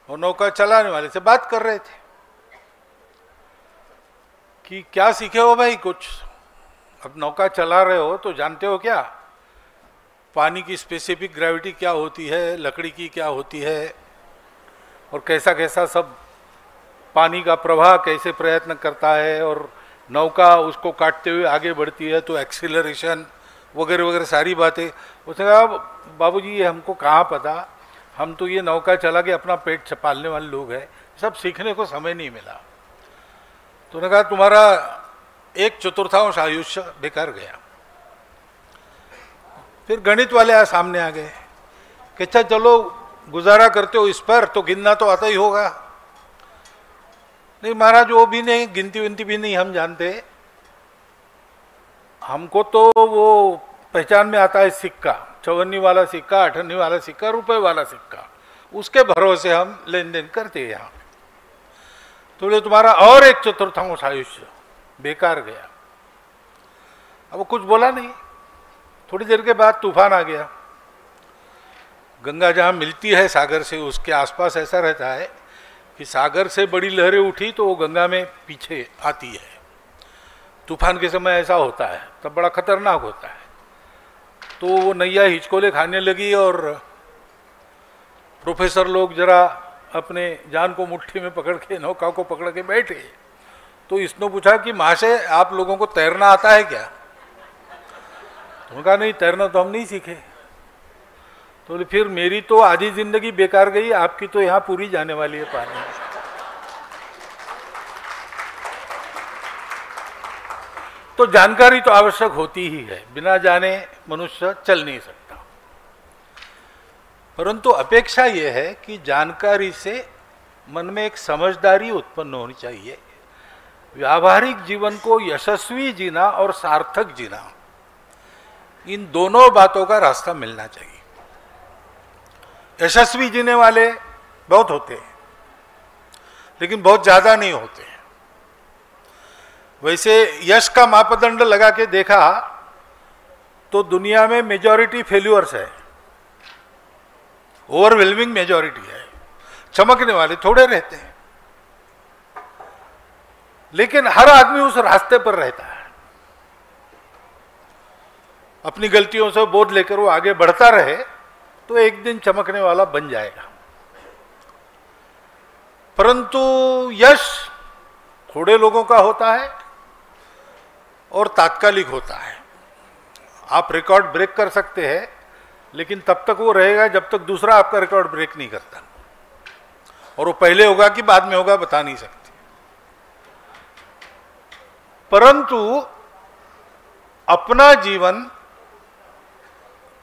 और नौका चलाने वाले से बात कर रहे थे कि क्या सीखे हो भाई कुछ। अब नौका चला रहे हो तो जानते हो क्या पानी की स्पेसिफिक ग्रेविटी क्या होती है, लकड़ी की क्या होती है, और कैसा कैसा सब पानी का प्रवाह कैसे प्रयत्न करता है, और नौका उसको काटते हुए आगे बढ़ती है तो एक्सीलरेशन वगैरह वगैरह सारी बातें। उसने कहा बाबूजी ये हमको कहाँ पता, हम तो ये नौका चला के अपना पेट पालने वाले लोग हैं, सब सीखने को समय नहीं मिला। तो उन्होंने कहा तुम्हारा 1/4 आयुष्य बेकार गया। फिर गणित वाले सामने आ गए कि अच्छा चलो गुजारा करते हो इस पर तो गिनना तो आता ही होगा। नहीं महाराज वो भी नहीं, गिनती विनती भी नहीं हम जानते, हमको तो वो पहचान में आता है सिक्का, 54 वाला सिक्का, 58 वाला सिक्का, रुपए वाला सिक्का, उसके भरोसे हम लेन देन करते हैं यहाँ। तो बोले तुम्हारा और 1/4 आयुष्य बेकार गया। अब वो कुछ बोला नहीं। थोड़ी देर के बाद तूफान आ गया। गंगा जहाँ मिलती है सागर से उसके आसपास ऐसा रहता है कि सागर से बड़ी लहरें उठी तो वो गंगा में पीछे आती है। तूफान के समय ऐसा होता है, तब बड़ा खतरनाक होता है। तो वो नैया हिचकोले खाने लगी और प्रोफेसर लोग जरा अपने जान को मुट्ठी में पकड़ के नौका को पकड़ के बैठे। तो इसने पूछा कि महाशय आप लोगों को तैरना आता है क्या? तो कहा नहीं तैरना तो हम नहीं सीखे। तो बोले फिर मेरी तो आधी जिंदगी बेकार गई, आपकी तो यहाँ पूरी जाने वाली है पानी में। तो जानकारी तो आवश्यक होती ही है, बिना जाने मनुष्य चल नहीं सकता। परंतु अपेक्षा यह है कि जानकारी से मन में एक समझदारी उत्पन्न होनी चाहिए। व्यावहारिक जीवन को यशस्वी जीना और सार्थक जीना, इन दोनों बातों का रास्ता मिलना चाहिए। यशस्वी जीने वाले बहुत होते हैं लेकिन बहुत ज्यादा नहीं होते हैं। वैसे यश का मापदंड लगा के देखा तो दुनिया में मेजॉरिटी फेल्यूअर्स है, ओवरवेलमिंग मेजॉरिटी है। चमकने वाले थोड़े रहते हैं, लेकिन हर आदमी उस रास्ते पर रहता है। अपनी गलतियों से बोध लेकर वो आगे बढ़ता रहे तो एक दिन चमकने वाला बन जाएगा। परंतु यश थोड़े लोगों का होता है और तात्कालिक होता है। आप रिकॉर्ड ब्रेक कर सकते हैं लेकिन तब तक वो रहेगा जब तक दूसरा आपका रिकॉर्ड ब्रेक नहीं करता, और वो पहले होगा कि बाद में होगा बता नहीं सकते। परंतु अपना जीवन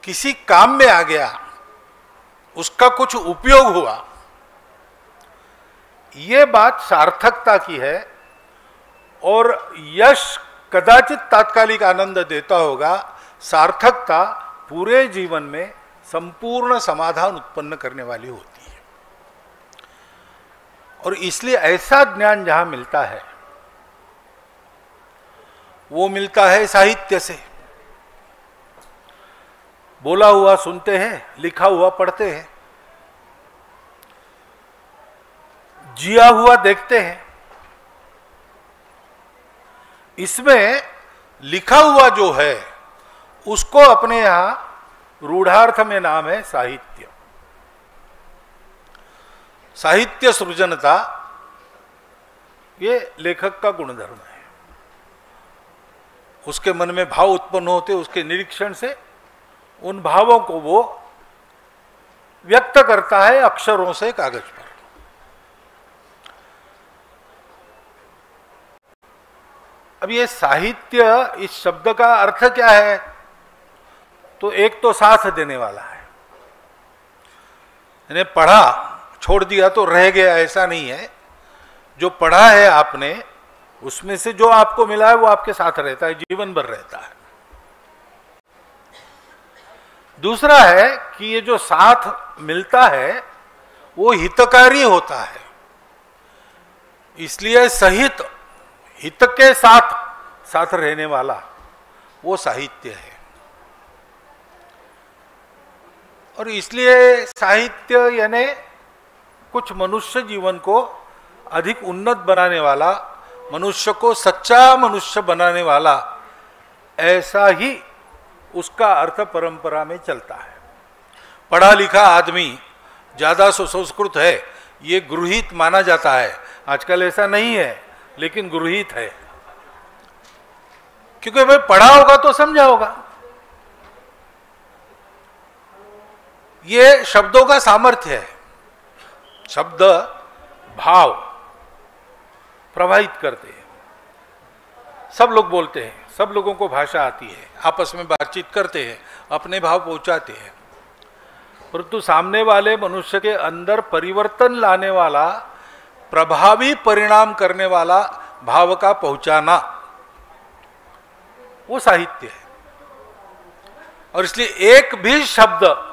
किसी काम में आ गया, उसका कुछ उपयोग हुआ, ये बात सार्थकता की है। और यश कदाचित तात्कालिक आनंद देता होगा, सार्थकता पूरे जीवन में संपूर्ण समाधान उत्पन्न करने वाली होती है। और इसलिए ऐसा ज्ञान जहां मिलता है वो मिलता है साहित्य से। बोला हुआ सुनते हैं, लिखा हुआ पढ़ते हैं, जिया हुआ देखते हैं। इसमें लिखा हुआ जो है उसको अपने यहां रूढ़ार्थ में नाम है साहित्य। साहित्य सृजनता ये लेखक का गुणधर्म है। उसके मन में भाव उत्पन्न होते, उसके निरीक्षण से उन भावों को वो व्यक्त करता है अक्षरों से कागज पर। अब ये साहित्य इस शब्द का अर्थ क्या है? तो एक तो साथ देने वाला है, यानी पढ़ा छोड़ दिया तो रह गया ऐसा नहीं है। जो पढ़ा है आपने उसमें से जो आपको मिला है वो आपके साथ रहता है, जीवन भर रहता है। दूसरा है कि ये जो साथ मिलता है वो हितकारी होता है, इसलिए सहित, हित के साथ साथ रहने वाला वो साहित्य है। और इसलिए साहित्य यानी कुछ मनुष्य जीवन को अधिक उन्नत बनाने वाला, मनुष्य को सच्चा मनुष्य बनाने वाला, ऐसा ही उसका अर्थ परंपरा में चलता है। पढ़ा लिखा आदमी ज़्यादा सुसंस्कृत है, ये गृहीत माना जाता है। आजकल ऐसा नहीं है, लेकिन गृहीत है, क्योंकि भाई पढ़ा होगा तो समझा होगा। ये शब्दों का सामर्थ्य है। शब्द भाव प्रवाहित करते हैं। सब लोग बोलते हैं, सब लोगों को भाषा आती है, आपस में बातचीत करते हैं, अपने भाव पहुंचाते हैं, परंतु सामने वाले मनुष्य के अंदर परिवर्तन लाने वाला, प्रभावी परिणाम करने वाला भाव का पहुंचाना, वो साहित्य है। और इसलिए एक भी शब्द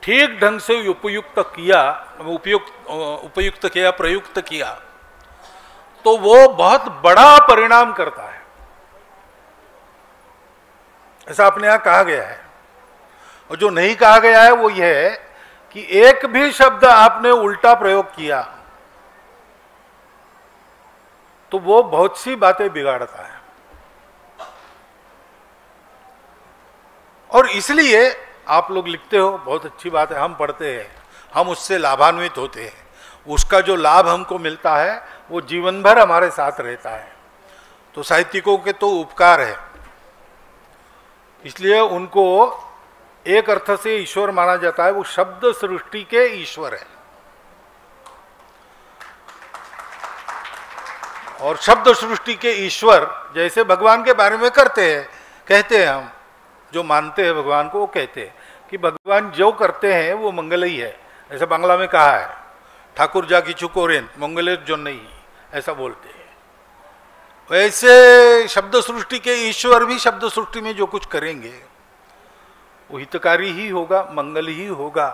ठीक ढंग से उपयुक्त किया, प्रयुक्त किया, तो वो बहुत बड़ा परिणाम करता है, ऐसा अपने यहां कहा गया है। और जो नहीं कहा गया है वो यह है कि एक भी शब्द आपने उल्टा प्रयोग किया तो वो बहुत सी बातें बिगाड़ता है। और इसलिए आप लोग लिखते हो, बहुत अच्छी बात है, हम पढ़ते हैं, हम उससे लाभान्वित होते हैं, उसका जो लाभ हमको मिलता है वो जीवन भर हमारे साथ रहता है। तो साहित्यिकों के तो उपकार है, इसलिए उनको एक अर्थ से ईश्वर माना जाता है। वो शब्द सृष्टि के ईश्वर है। और शब्द सृष्टि के ईश्वर जैसे भगवान के बारे में कहते हैं, हम जो मानते हैं भगवान को, वो कहते हैं कि भगवान जो करते हैं वो मंगल ही है। ऐसा बांग्ला में कहा है, ठाकुर जा किछु कोरेन मंगले जो नहीं, ऐसा बोलते हैं। वैसे शब्द सृष्टि के ईश्वर भी शब्द सृष्टि में जो कुछ करेंगे वो हितकारी ही होगा, मंगल ही होगा।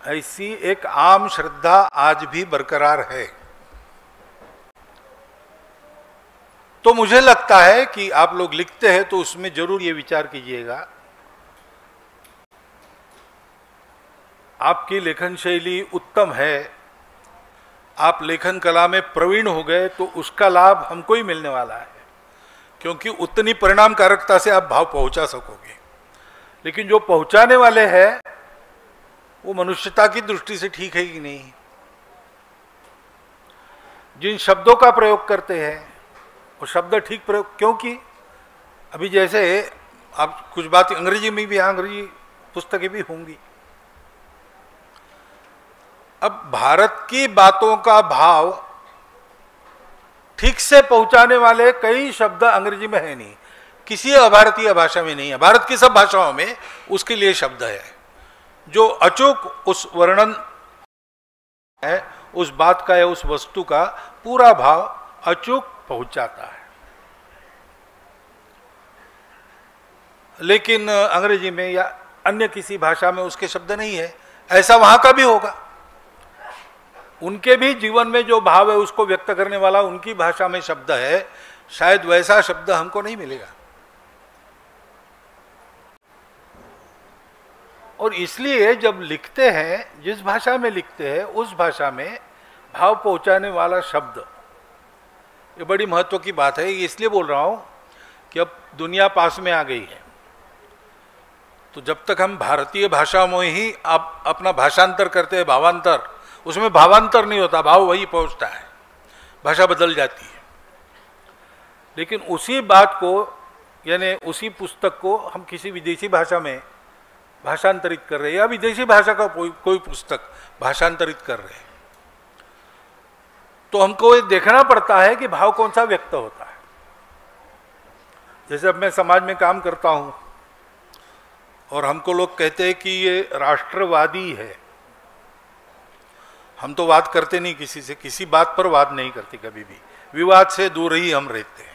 ऐसी एक आम श्रद्धा आज भी बरकरार है। तो मुझे लगता है कि आप लोग लिखते हैं तो उसमें जरूर ये विचार कीजिएगा, आपकी लेखन शैली उत्तम है, आप लेखन कला में प्रवीण हो गए तो उसका लाभ हमको ही मिलने वाला है, क्योंकि उतनी परिणामकारकता से आप भाव पहुंचा सकोगे। लेकिन जो पहुंचाने वाले हैं वो मनुष्यता की दृष्टि से ठीक है कि नहीं, जिन शब्दों का प्रयोग करते हैं वो शब्द ठीक प्रयोग, क्योंकि अभी जैसे आप कुछ बात अंग्रेजी में भी, अंग्रेजी पुस्तकें भी होंगी। अब भारत की बातों का भाव ठीक से पहुंचाने वाले कई शब्द अंग्रेजी में है नहीं, किसी अभारतीय भाषा में नहीं है। भारत की सब भाषाओं में उसके लिए शब्द है जो अचूक उस वर्णन है, उस बात का या उस वस्तु का पूरा भाव अचूक पहुंचाता है। लेकिन अंग्रेजी में या अन्य किसी भाषा में उसके शब्द नहीं है। ऐसा वहां का भी होगा, उनके भी जीवन में जो भाव है उसको व्यक्त करने वाला उनकी भाषा में शब्द है, शायद वैसा शब्द हमको नहीं मिलेगा। और इसलिए जब लिखते हैं, जिस भाषा में लिखते हैं उस भाषा में भाव पहुंचाने वाला शब्द, ये बड़ी महत्व की बात है। इसलिए बोल रहा हूं कि अब दुनिया पास में आ गई है, तो जब तक हम भारतीय भाषा में ही आप अपना भाषांतर करते हैं, भावांतर, उसमें भावांतर नहीं होता, भाव वही पहुंचता है, भाषा बदल जाती है। लेकिन उसी बात को, यानी उसी पुस्तक को हम किसी विदेशी भाषा में भाषांतरित कर रहे हैं, या विदेशी भाषा का कोई पुस्तक भाषांतरित कर रहे हैं, तो हमको ये देखना पड़ता है कि भाव कौन सा व्यक्त होता है। जैसे अब मैं समाज में काम करता हूं और हमको लोग कहते हैं कि ये राष्ट्रवादी है, हम तो वाद करते नहीं किसी से, किसी बात पर वाद नहीं करते, कभी भी विवाद से दूर ही हम रहते हैं।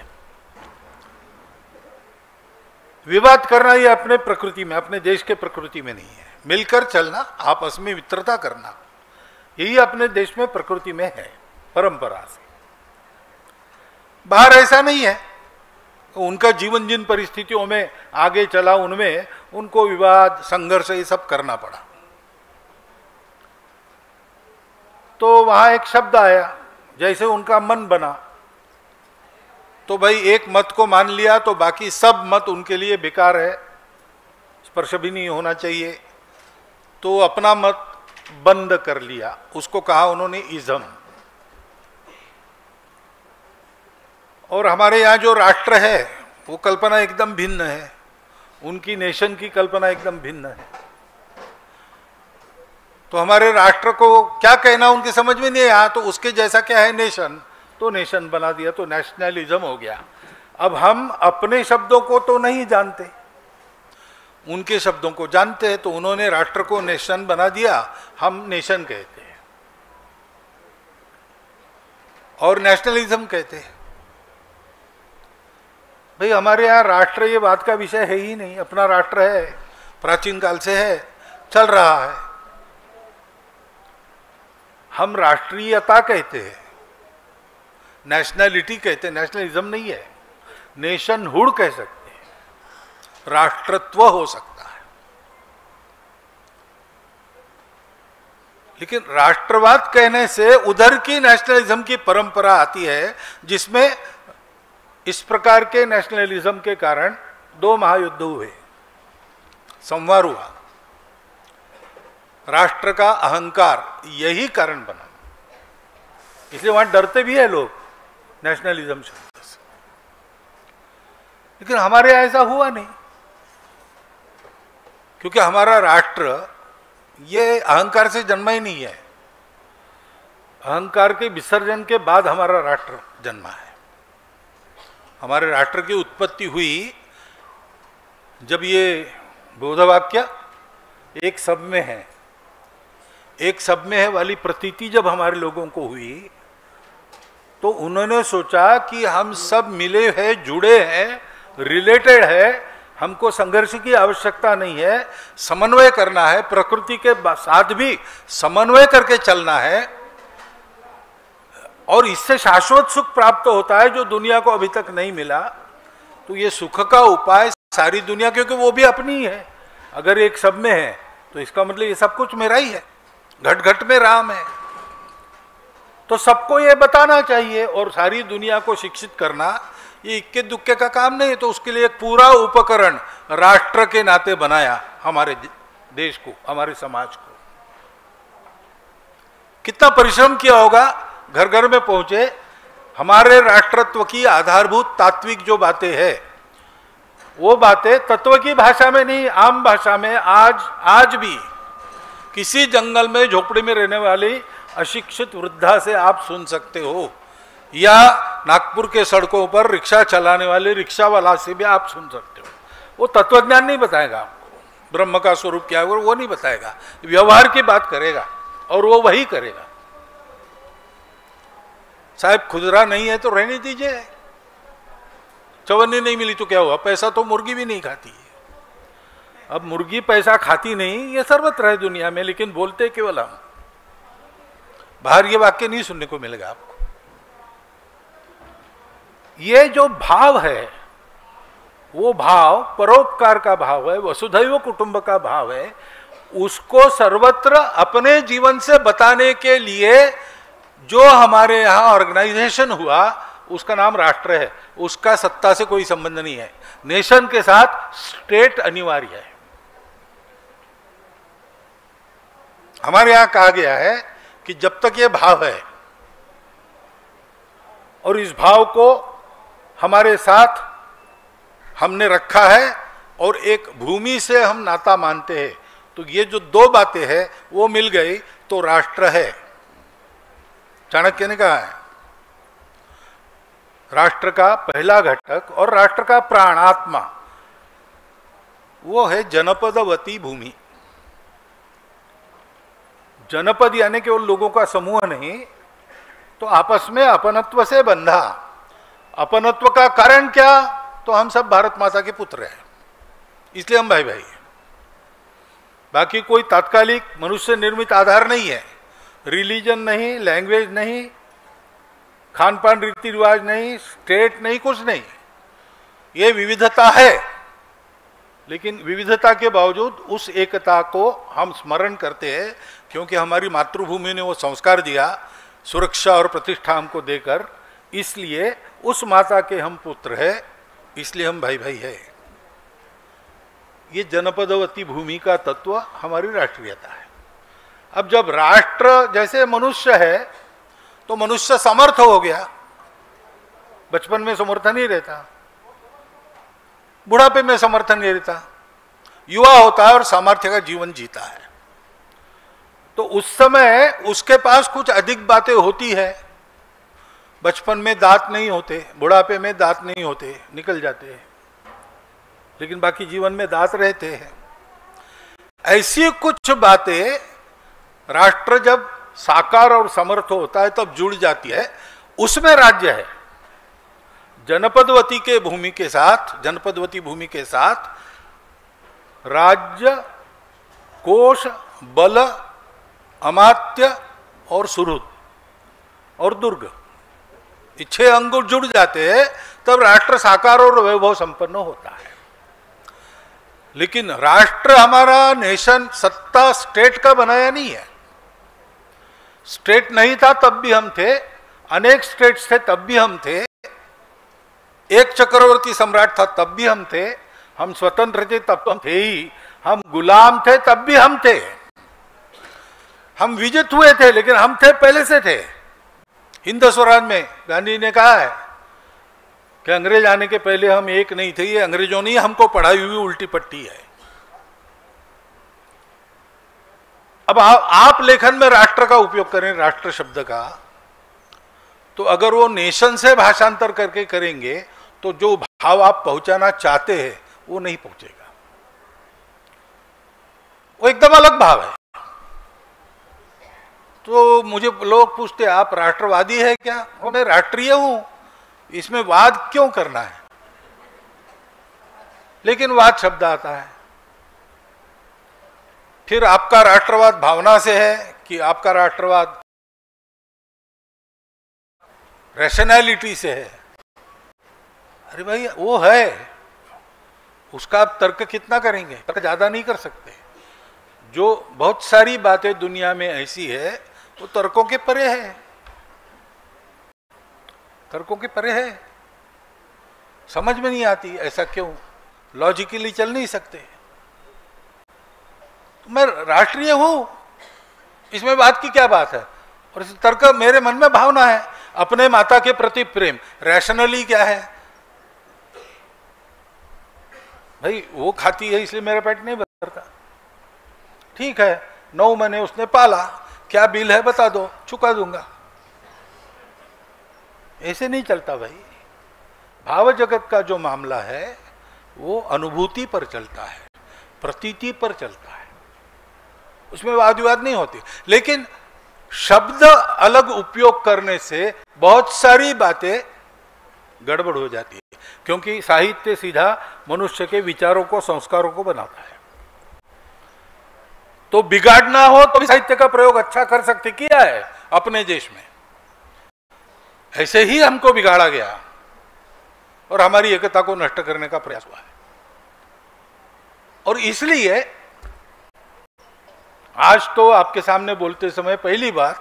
विवाद करना ये अपने प्रकृति में, अपने देश के प्रकृति में नहीं है। मिलकर चलना, आपस में मित्रता करना, यही अपने देश में प्रकृति में है, परंपरा से। बाहर ऐसा नहीं है। उनका जीवन जिन परिस्थितियों में आगे चला, उनमें उनको विवाद, संघर्ष, ये सब करना पड़ा। तो वहाँ एक शब्द आया, जैसे उनका मन बना, तो भाई एक मत को मान लिया तो बाकी सब मत उनके लिए बेकार है, स्पर्श भी नहीं होना चाहिए, तो अपना मत बंद कर लिया, उसको कहा उन्होंने इज़म। और हमारे यहाँ जो राष्ट्र है वो कल्पना एकदम भिन्न है, उनकी नेशन की कल्पना एकदम भिन्न है। तो हमारे राष्ट्र को क्या कहना उनके समझ में नहीं आया, तो उसके जैसा क्या है नेशन, तो नेशन बना दिया, तो नेशनलिज्म हो गया। अब हम अपने शब्दों को तो नहीं जानते, उनके शब्दों को जानते हैं, तो उन्होंने राष्ट्र को नेशन बना दिया, हम नेशन कहते हैं और नेशनलिज्म कहते हैं। भाई हमारे यहाँ राष्ट्र ये बात का विषय है ही नहीं, अपना राष्ट्र है, प्राचीन काल से है, चल रहा है। हम राष्ट्रीयता कहते हैं, नेशनलिटी कहते हैं, नेशनलिज्म नहीं है। नेशनहुड कह सकते हैं, राष्ट्रत्व हो सकता है, लेकिन राष्ट्रवाद कहने से उधर की नेशनलिज्म की परंपरा आती है, जिसमें इस प्रकार के नेशनलिज्म के कारण 2 महायुद्ध हुए, संवार हुआ। राष्ट्र का अहंकार यही कारण बना, इसलिए वहां डरते भी है लोग नेशनलिज्म शब्द से। लेकिन हमारे यहाँ ऐसा हुआ नहीं, क्योंकि हमारा राष्ट्र ये अहंकार से जन्मा ही नहीं है, अहंकार के विसर्जन के बाद हमारा राष्ट्र जन्मा है। हमारे राष्ट्र की उत्पत्ति हुई जब ये बोधवाक्य एक सब में है, एक सब में है वाली प्रतीति जब हमारे लोगों को हुई, तो उन्होंने सोचा कि हम सब मिले हैं, जुड़े हैं, रिलेटेड है, हमको संघर्ष की आवश्यकता नहीं है, समन्वय करना है, प्रकृति के साथ भी समन्वय करके चलना है, और इससे शाश्वत सुख प्राप्त होता है जो दुनिया को अभी तक नहीं मिला। तो ये सुख का उपाय सारी दुनिया, क्योंकि वो भी अपनी है, अगर एक सब में है तो इसका मतलब ये सब कुछ मेरा ही है, घट घट में राम है, तो सबको ये बताना चाहिए और सारी दुनिया को शिक्षित करना ये इक्के दुक्के का काम नहीं है। तो उसके लिए एक पूरा उपकरण राष्ट्र के नाते बनाया हमारे देश को, हमारे समाज को। कितना परिश्रम किया होगा, घर घर में पहुंचे, हमारे राष्ट्रत्व की आधारभूत तात्विक जो बातें हैं, वो बातें तत्व की भाषा में नहीं, आम भाषा में आज भी किसी जंगल में झोपड़ी में रहने वाली अशिक्षित वृद्धा से आप सुन सकते हो, या नागपुर के सड़कों पर रिक्शा चलाने वाले रिक्शा वाला से भी आप सुन सकते हो। वो तत्वज्ञान नहीं बताएगा आपको, ब्रह्म का स्वरूप क्या है वो नहीं बताएगा, व्यवहार की बात करेगा और वो वही करेगा। साहब खुदरा नहीं है तो रहने दीजिए, चवन्नी नहीं मिली तो क्या हुआ, पैसा तो मुर्गी भी नहीं खाती है। अब मुर्गी पैसा खाती नहीं, ये सर्वत्र है दुनिया में, लेकिन बोलते केवल हम, बाहर ये वाक्य नहीं सुनने को मिलेगा आपको। ये जो भाव है वो भाव परोपकार का भाव है, वसुधैव कुटुंब का भाव है, उसको सर्वत्र अपने जीवन से बताने के लिए जो हमारे यहाँ ऑर्गेनाइजेशन हुआ उसका नाम राष्ट्र है, उसका सत्ता से कोई संबंध नहीं है। नेशन के साथ स्टेट अनिवार्य है। हमारे यहाँ कहा गया है कि जब तक ये भाव है और इस भाव को हमारे साथ हमने रखा है और एक भूमि से हम नाता मानते हैं, तो ये जो 2 बातें हैं वो मिल गई तो राष्ट्र है। चाणक्य ने कहा है राष्ट्र का पहला घटक और राष्ट्र का प्राण आत्मा वो है जनपदवती भूमि। जनपद यानी केवल लोगों का समूह नहीं, तो आपस में अपनत्व से बंधा। अपनत्व का कारण क्या, तो हम सब भारत माता के पुत्र हैं, इसलिए हम भाई भाई हैं। बाकी कोई तात्कालिक मनुष्य निर्मित आधार नहीं है, रिलीजन नहीं, लैंग्वेज नहीं, खान पान रीति रिवाज नहीं, स्टेट नहीं, कुछ नहीं। ये विविधता है, लेकिन विविधता के बावजूद उस एकता को हम स्मरण करते हैं क्योंकि हमारी मातृभूमि ने वो संस्कार दिया सुरक्षा और प्रतिष्ठा हमको देकर, इसलिए उस माता के हम पुत्र हैं, इसलिए हम भाई भाई है। ये जनपदवती भूमि का तत्व हमारी राष्ट्रीयता है। अब जब राष्ट्र जैसे मनुष्य है तो मनुष्य समर्थ हो गया, बचपन में समर्थ नहीं रहता, बुढ़ापे में समर्थन नहीं रहता, युवा होता है और सामर्थ्य का जीवन जीता है। तो उस समय उसके पास कुछ अधिक बातें होती है। बचपन में दांत नहीं होते, बुढ़ापे में दांत नहीं होते, निकल जाते हैं, लेकिन बाकी जीवन में दांत रहते हैं। ऐसी कुछ बातें राष्ट्र जब साकार और समर्थ होता है तब जुड़ जाती है, उसमें राज्य है। जनपदवती के भूमि के साथ, जनपदवती भूमि के साथ राज्य, कोष, बल, अमात्य और सुहृद और दुर्ग, ये 6 अंग जुड़ जाते हैं, तब राष्ट्र साकार और वैभव संपन्न होता है। लेकिन राष्ट्र हमारा नेशन सत्ता स्टेट का बनाया नहीं है। स्टेट नहीं था तब भी हम थे, अनेक स्टेट्स थे तब भी हम थे, एक चक्रवर्ती सम्राट था तब भी हम थे, हम स्वतंत्र थे तब तो हम थे ही, हम गुलाम थे तब भी हम थे, हम विजित हुए थे लेकिन हम थे, पहले से थे। हिंद स्वराज में गांधी ने कहा है कि अंग्रेज आने के पहले हम एक नहीं थे, ये अंग्रेजों ने हमको पढ़ाई हुई उल्टी पट्टी है। अब आप लेखन में राष्ट्र का उपयोग करें, राष्ट्र शब्द का, तो अगर वो नेशन से भाषांतर करके करेंगे तो जो भाव आप पहुंचाना चाहते हैं वो नहीं पहुंचेगा, वो एकदम अलग भाव है। तो मुझे लोग पूछते आप राष्ट्रवादी है क्या? मैं राष्ट्रीय हूं, इसमें वाद क्यों करना है? लेकिन वाद शब्द आता है। फिर आपका राष्ट्रवाद भावना से है कि आपका राष्ट्रवाद रैशनैलिटी से है? अरे भाई वो है, उसका आप तर्क कितना करेंगे? तर्क ज्यादा नहीं कर सकते। जो बहुत सारी बातें दुनिया में ऐसी है वो तर्कों के परे है, तर्कों के परे है, समझ में नहीं आती। ऐसा क्यों? लॉजिकली चल नहीं सकते। तो मैं राष्ट्रीय हूं, इसमें बात की क्या बात है? और इस तर्क मेरे मन में भावना है, अपने माता के प्रति प्रेम, रैशनली क्या है? भाई वो खाती है इसलिए मेरा पेट नहीं भरता, ठीक है, 9 महीने उसने पाला, क्या बिल है बता दो, चुका दूंगा। ऐसे नहीं चलता भाई। भाव जगत का जो मामला है वो अनुभूति पर चलता है, प्रतीति पर चलता है, उसमें वाद विवाद नहीं होती। लेकिन शब्द अलग उपयोग करने से बहुत सारी बातें गड़बड़ हो जाती है, क्योंकि साहित्य सीधा मनुष्य के विचारों को, संस्कारों को बनाता है। तो बिगाड़ना हो तो भी साहित्य का प्रयोग अच्छा कर सकते, किया है अपने देश में। ऐसे ही हमको बिगाड़ा गया और हमारी एकता को नष्ट करने का प्रयास हुआ है। और इसलिए आज तो आपके सामने बोलते समय पहली बार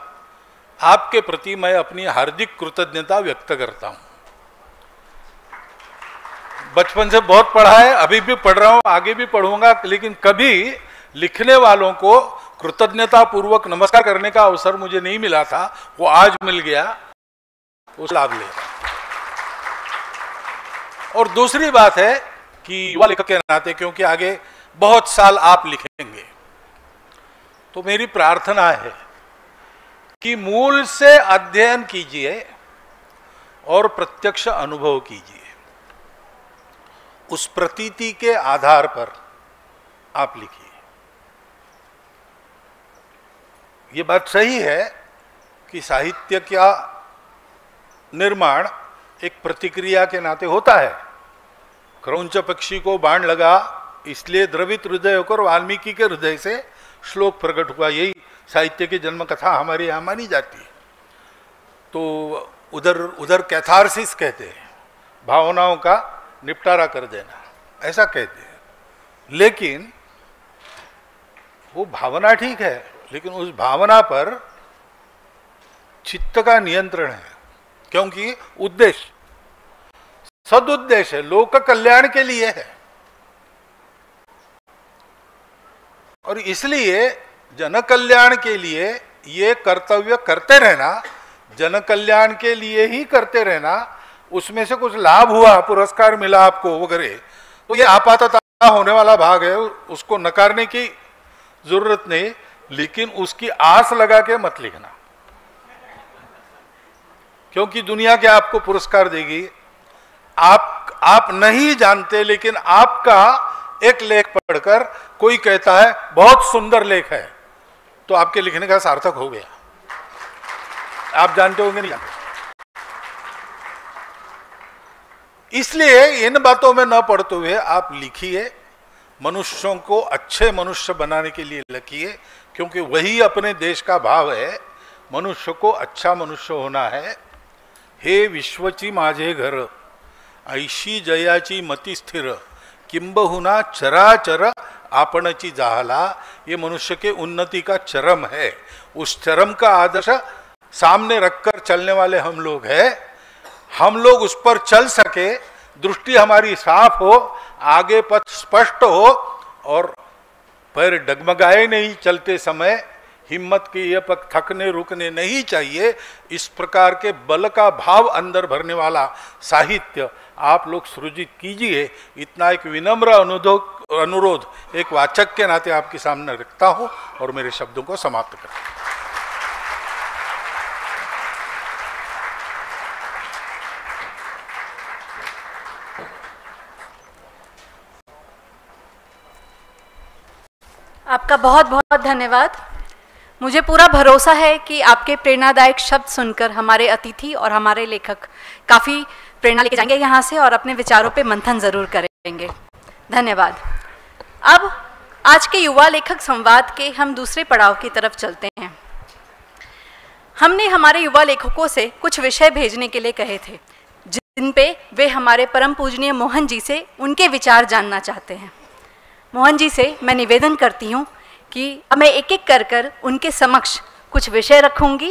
आपके प्रति मैं अपनी हार्दिक कृतज्ञता व्यक्त करता हूं। बचपन से बहुत पढ़ा है, अभी भी पढ़ रहा हूं, आगे भी पढ़ूंगा, लेकिन कभी लिखने वालों को कृतज्ञता पूर्वक नमस्कार करने का अवसर मुझे नहीं मिला था, वो आज मिल गया, उस लाभ ले। और दूसरी बात है कि युवा लेखक के नाते, क्योंकि आगे बहुत साल आप लिखेंगे, तो मेरी प्रार्थना है कि मूल से अध्ययन कीजिए और प्रत्यक्ष अनुभव कीजिए। उस प्रतीति के आधार पर आप लिखिए। ये बात सही है कि साहित्य का निर्माण एक प्रतिक्रिया के नाते होता है। क्रौंच पक्षी को बाण लगा, इसलिए द्रवित हृदय होकर वाल्मीकि के हृदय से श्लोक प्रकट हुआ। यही साहित्य की जन्म कथा हमारे यहाँ मानी जाती है। तो उधर कैथारसिस कहते हैं, भावनाओं का निपटारा कर देना, ऐसा कहते हैं। लेकिन वो भावना ठीक है, लेकिन उस भावना पर चित्त का नियंत्रण है, क्योंकि उद्देश्य सदुद्देश्य है, लोक कल्याण के लिए है। और इसलिए जन कल्याण के लिए ये कर्तव्य करते रहना, जन कल्याण के लिए ही करते रहना। उसमें से कुछ लाभ हुआ, पुरस्कार मिला आपको वगैरह, तो ये आपातता होने वाला भाग है, उसको नकारने की जरूरत नहीं, लेकिन उसकी आस लगा के मत लिखना, क्योंकि दुनिया क्या आपको पुरस्कार देगी। आप नहीं जानते, लेकिन आपका एक लेख पढ़कर कोई कहता है बहुत सुंदर लेख है, तो आपके लिखने का सार्थक हो गया। आप जानते होंगे नहीं जानते। इसलिए इन बातों में न पड़ते हुए आप लिखिए, मनुष्यों को अच्छे मनुष्य बनाने के लिए लिखिए, क्योंकि वही अपने देश का भाव है। मनुष्य को अच्छा मनुष्य होना है। हे विश्वची माझे घर, ऐशी जयाची मती स्थिर, किंबहुना चराचर आपणची जाहला। ये मनुष्य के उन्नति का चरम है। उस चरम का आदर्श सामने रखकर चलने वाले हम लोग हैं। हम लोग उस पर चल सके, दृष्टि हमारी साफ हो, आगे पथ स्पष्ट हो और पैर डगमगाए नहीं चलते समय, हिम्मत की ये पग थकने रुकने नहीं चाहिए। इस प्रकार के बल का भाव अंदर भरने वाला साहित्य आप लोग सृजित कीजिए। इतना एक विनम्र अनुरोध एक वाचक के नाते आपके सामने रखता हूं और मेरे शब्दों को समाप्त करता हूं। आपका बहुत बहुत धन्यवाद। मुझे पूरा भरोसा है कि आपके प्रेरणादायक शब्द सुनकर हमारे अतिथि और हमारे लेखक काफ़ी प्रेरणा लेके जाएंगे यहाँ से और अपने विचारों पे मंथन ज़रूर करेंगे। धन्यवाद। अब आज के युवा लेखक संवाद के हम दूसरे पड़ाव की तरफ चलते हैं। हमने हमारे युवा लेखकों से कुछ विषय भेजने के लिए कहे थे, जिन पे वे हमारे परम पूजनीय मोहन जी से उनके विचार जानना चाहते हैं। मोहन जी से मैं निवेदन करती हूँ कि मैं एक एक कर उनके समक्ष कुछ विषय रखूंगी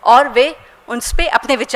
और वे उन पे अपने विचार